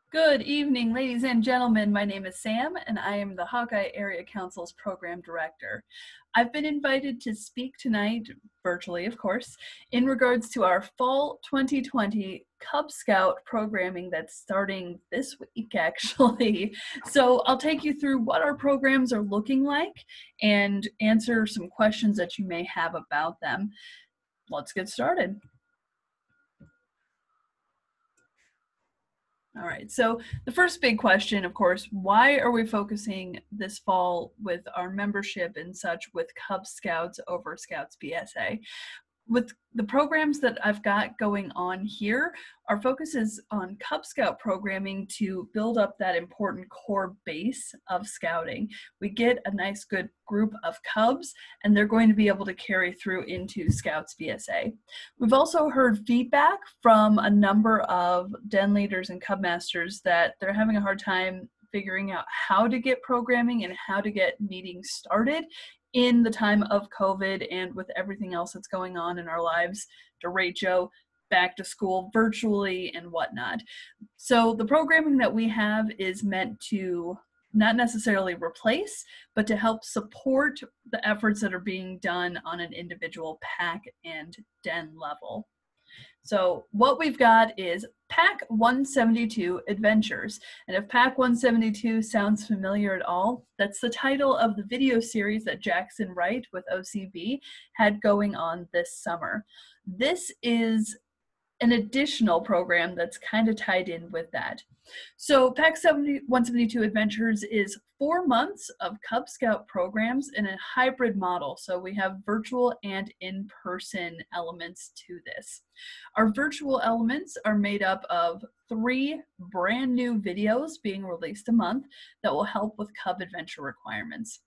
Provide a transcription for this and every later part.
Good evening, ladies and gentlemen. My name is Sam, and I am the Hawkeye Area Council's Program Director. I've been invited to speak tonight, virtually of course, in regards to our Fall 2020 Cub Scout programming that's starting this week, actually. So I'll take you through what our programs are looking like and answer some questions that you may have about them. Let's get started. All right, so the first big question, of course, why are we focusing this fall with our membership and such with Cub Scouts over Scouts BSA? With the programs that I've got going on here, our focus is on Cub Scout programming to build up that important core base of scouting. We get a nice good group of Cubs, and they're going to be able to carry through into Scouts BSA. We've also heard feedback from a number of den leaders and Cub masters that they're having a hard time figuring out how to get programming and how to get meetings started in the time of COVID and with everything else that's going on in our lives, derecho, back to school virtually and whatnot. So the programming that we have is meant to not necessarily replace, but to help support the efforts that are being done on an individual pack and den level. So what we've got is Pack 172 Adventures. And if Pack 172 sounds familiar at all, that's the title of the video series that Jackson Wright with OCB had going on this summer. This is an additional program that's kind of tied in with that. So Pack 172 Adventures is 4 months of Cub Scout programs in a hybrid model. So we have virtual and in-person elements to this. Our virtual elements are made up of 3 brand new videos being released a month that will help with Cub adventure requirements.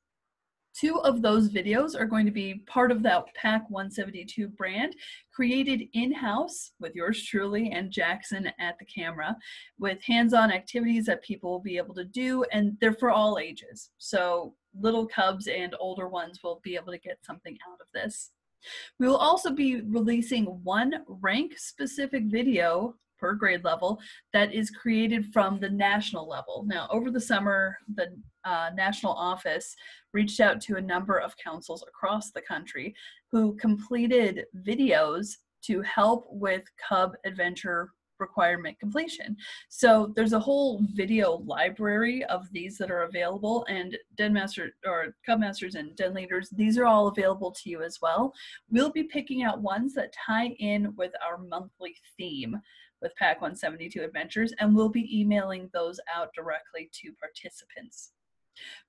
2 of those videos are going to be part of that Pack 172 brand, created in-house with yours truly and Jackson at the camera, with hands-on activities that people will be able to do, and they're for all ages. So little Cubs and older ones will be able to get something out of this. We will also be releasing 1 rank-specific video per grade level that is created from the national level. Now, over the summer, the national office reached out to a number of councils across the country who completed videos to help with Cub adventure requirement completion. So there's a whole video library of these that are available, and den master or Cub masters and den leaders, these are all available to you as well. We'll be picking out ones that tie in with our monthly theme with Pack 172 Adventures, and we'll be emailing those out directly to participants.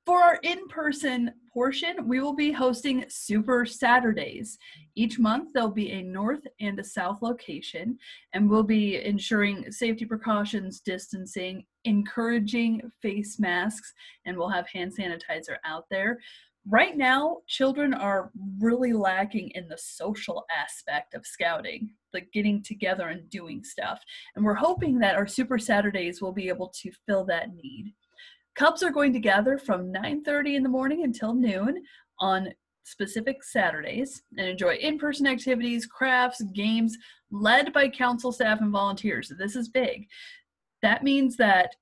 For our in-person portion, we will be hosting Super Saturdays. Each month, there'll be a north and a south location, and we'll be ensuring safety precautions, distancing, encouraging face masks, and we'll have hand sanitizer out there. Right now, children are really lacking in the social aspect of scouting, like getting together and doing stuff. And we're hoping that our Super Saturdays will be able to fill that need. Cubs are going to gather from 9:30 in the morning until noon on specific Saturdays and enjoy in-person activities, crafts, games, led by council staff and volunteers. So this is big. That means that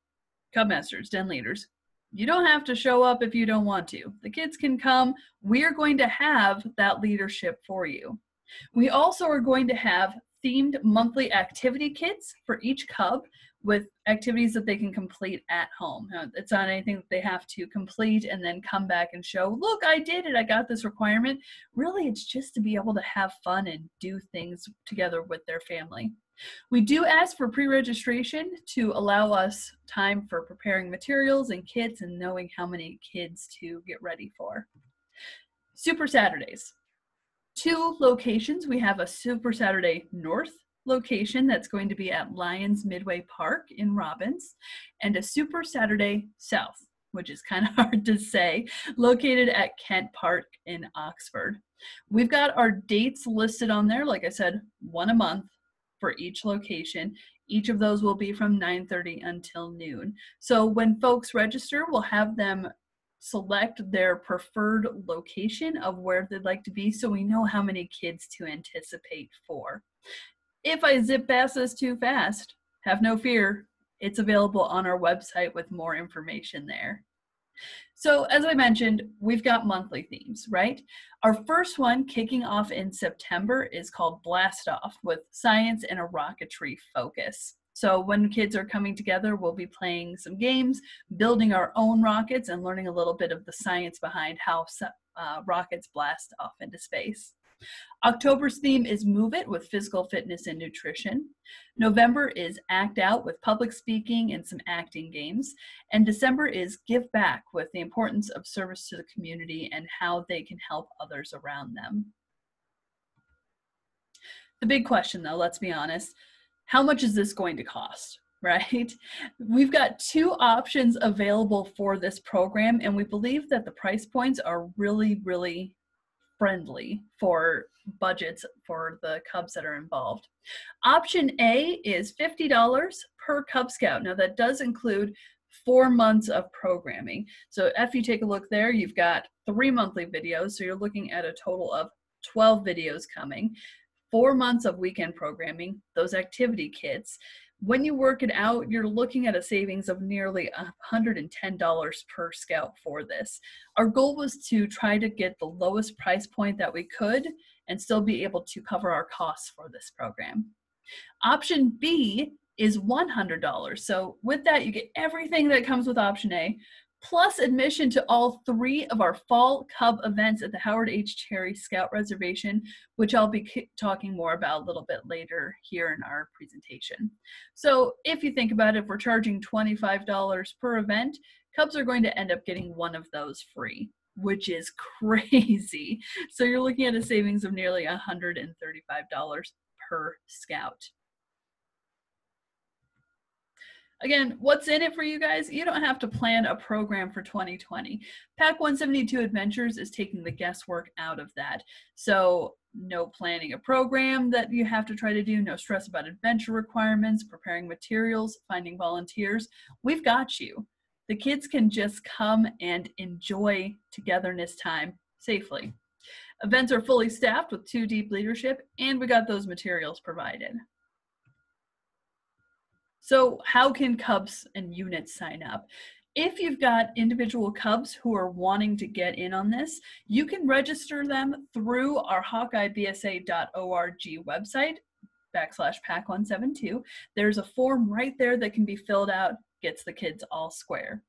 Cub masters, den leaders, you don't have to show up if you don't want to. The kids can come. We're going to have that leadership for you. We also are going to have themed monthly activity kits for each Cub with activities that they can complete at home. It's not anything that they have to complete and then come back and show, look, I did it, I got this requirement. Really, it's just to be able to have fun and do things together with their family. We do ask for pre-registration to allow us time for preparing materials and kits and knowing how many kids to get ready for. Super Saturdays. 2 locations. We have a Super Saturday North location that's going to be at Lions Midway Park in Robbins, and a Super Saturday South, which is kind of hard to say, located at Kent Park in Oxford. We've got our dates listed on there. Like I said, 1 a month for each location. Each of those will be from 9:30 until noon. So when folks register, we'll have them select their preferred location of where they'd like to be so we know how many kids to anticipate for. If I zip past this too fast, have no fear. It's available on our website with more information there. So as I mentioned, we've got monthly themes, right? Our first one kicking off in September is called Blast Off, with science and a rocketry focus. So when kids are coming together, we'll be playing some games, building our own rockets, and learning a little bit of the science behind how rockets blast off into space. October's theme is Move It, with physical fitness and nutrition. November is Act Out, with public speaking and some acting games. And December is Give Back, with the importance of service to the community and how they can help others around them. The big question, though, let's be honest, how much is this going to cost? Right? We've got two options available for this program, and we believe that the price points are really, really friendly for budgets for the Cubs that are involved. Option A is $50 per Cub Scout. Now that does include 4 months of programming. So if you take a look there, you've got 3 monthly videos. So you're looking at a total of 12 videos coming, 4 months of weekend programming, those activity kits. When you work it out, you're looking at a savings of nearly $110 per scout for this. Our goal was to try to get the lowest price point that we could and still be able to cover our costs for this program. Option B is $100. So with that, you get everything that comes with option A, plus admission to all 3 of our fall Cub events at the Howard H. Cherry Scout Reservation, which I'll be talking more about a little bit later here in our presentation. So if you think about it, if we're charging $25 per event, Cubs are going to end up getting 1 of those free, which is crazy. So you're looking at a savings of nearly $135 per scout. Again, what's in it for you guys? You don't have to plan a program for 2020. PAC 172 Adventures is taking the guesswork out of that. So no planning a program that you have to try to do, no stress about adventure requirements, preparing materials, finding volunteers. We've got you. The kids can just come and enjoy togetherness time safely. Events are fully staffed with 2 deep leadership, and we got those materials provided. So how can Cubs and units sign up? If you've got individual Cubs who are wanting to get in on this, you can register them through our HawkeyeBSA.org website, /PAC172. There's a form right there that can be filled out, gets the kids all square.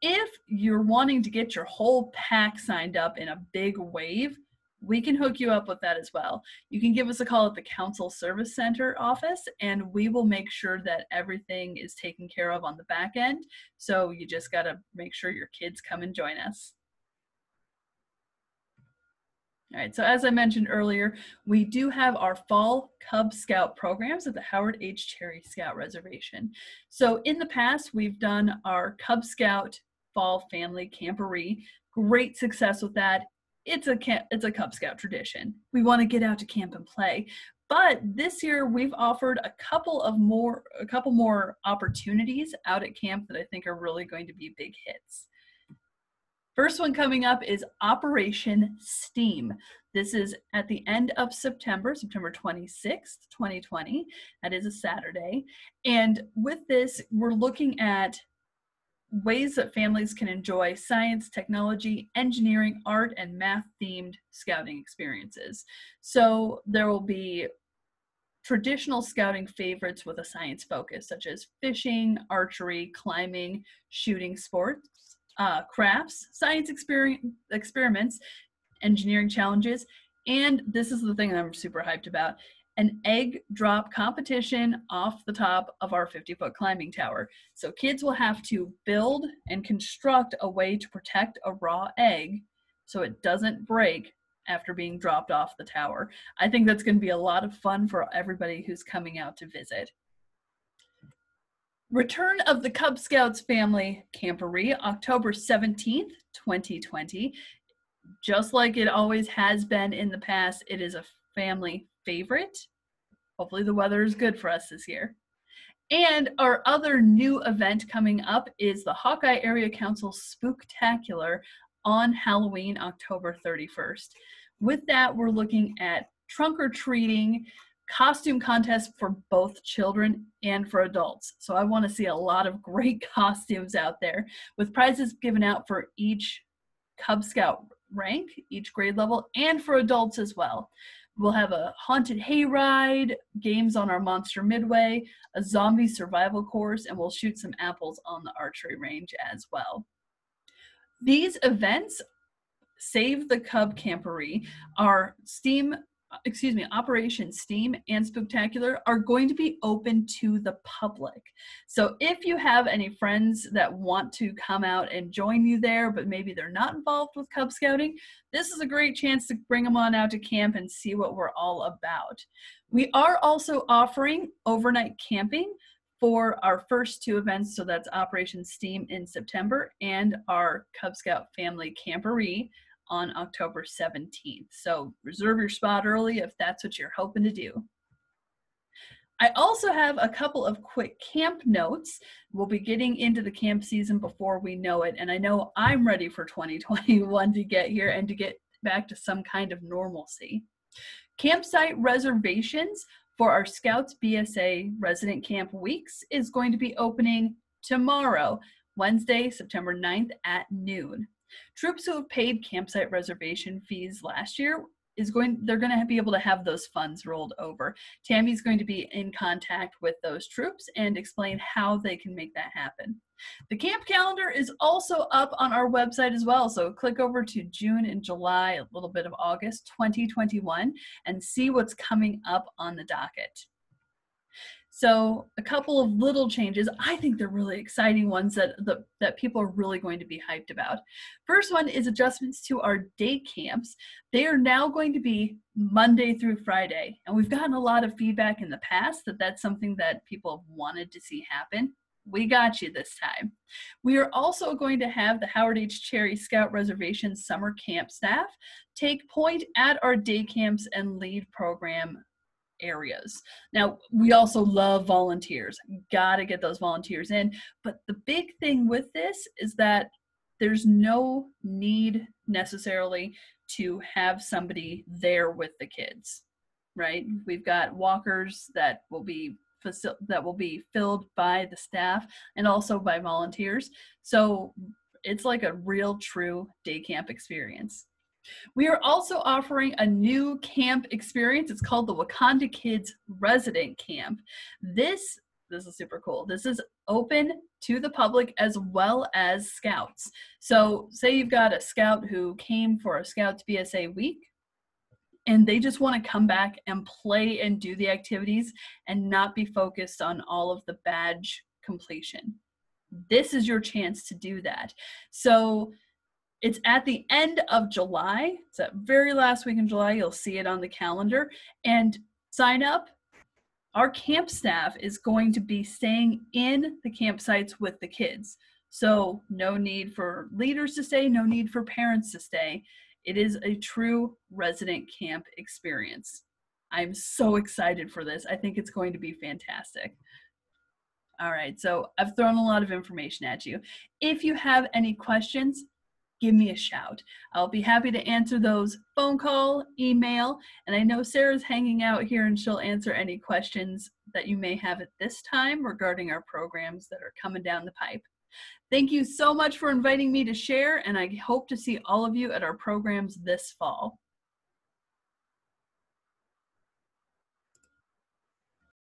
If you're wanting to get your whole pack signed up in a big wave, we can hook you up with that as well. You can give us a call at the Council Service Center office, and we will make sure that everything is taken care of on the back end. So you just got to make sure your kids come and join us. All right, so as I mentioned earlier, we do have our fall Cub Scout programs at the Howard H. Cherry Scout Reservation. So in the past, we've done our Cub Scout Fall Family Camporee. Great success with that. It's a Cub Scout tradition. We want to get out to camp and play. But this year we've offered a couple more opportunities out at camp that I think are really going to be big hits. First one coming up is Operation STEAM. This is at the end of September 26th, 2020. That is a Saturday. And with this, we're looking at ways that families can enjoy science, technology, engineering, art, and math-themed scouting experiences. So there will be traditional scouting favorites with a science focus, such as fishing, archery, climbing, shooting sports, crafts, science experiments, engineering challenges, and this is the thing that I'm super hyped about, an egg drop competition off the top of our 50-foot climbing tower. So kids will have to build and construct a way to protect a raw egg so it doesn't break after being dropped off the tower. I think that's going to be a lot of fun for everybody who's coming out to visit. Return of the Cub Scouts Family Camporee, October 17th, 2020. Just like it always has been in the past, it is a family favorite. Hopefully the weather is good for us this year. And our other new event coming up is the Hawkeye Area Council Spooktacular on Halloween, October 31st. With that, we're looking at trunk or treating, costume contests for both children and for adults. So I want to see a lot of great costumes out there with prizes given out for each Cub Scout rank, each grade level, and for adults as well. We'll have a haunted hayride, games on our Monster Midway, a zombie survival course, and we'll shoot some apples on the archery range as well. These events, Save the Cub Camporee, our Operation Steam and Spooktacular are going to be open to the public. So if you have any friends that want to come out and join you there, but maybe they're not involved with Cub Scouting, this is a great chance to bring them on out to camp and see what we're all about. We are also offering overnight camping for our first two events, so that's Operation Steam in September and our Cub Scout Family Camporee on October 17th. So reserve your spot early if that's what you're hoping to do. I also have a couple of quick camp notes. We'll be getting into the camp season before we know it, and I know I'm ready for 2021 to get here and to get back to some kind of normalcy. Campsite reservations for our Scouts BSA resident camp weeks is going to be opening tomorrow, Wednesday, September 9th at noon. Troops who have paid campsite reservation fees last year they're going to be able to have those funds rolled over. Tammy's going to be in contact with those troops and explain how they can make that happen. The camp calendar is also up on our website as well, so click over to June and July, a little bit of August 2021, and see what's coming up on the docket. So a couple of little changes. I think they're really exciting ones that people are really going to be hyped about. First one is adjustments to our day camps. They are now going to be Monday through Friday. And we've gotten a lot of feedback in the past that that's something that people have wanted to see happen. We got you this time. We are also going to have the Howard H. Cherry Scout Reservation summer camp staff take point at our day camps and lead program areas. Now, we also love volunteers. Got to get those volunteers in. But the big thing with this is that there's no need necessarily to have somebody there with the kids, right? We've got walkers that will be filled by the staff and also by volunteers. So it's like a real true day camp experience. We are also offering a new camp experience. It's called the Wakanda Kids Resident Camp. This is super cool. This is open to the public as well as scouts. So say you've got a scout who came for a Scouts BSA week and they just want to come back and play and do the activities and not be focused on all of the badge completion. This is your chance to do that. So it's at the end of July. It's that very last week in July. You'll see it on the calendar. And sign up. Our camp staff is going to be staying in the campsites with the kids. So no need for leaders to stay, no need for parents to stay. It is a true resident camp experience. I'm so excited for this. I think it's going to be fantastic. All right, so I've thrown a lot of information at you. If you have any questions, give me a shout. I'll be happy to answer those phone call, email, and I know Sarah's hanging out here and she'll answer any questions that you may have at this time regarding our programs that are coming down the pipe. Thank you so much for inviting me to share, and I hope to see all of you at our programs this fall.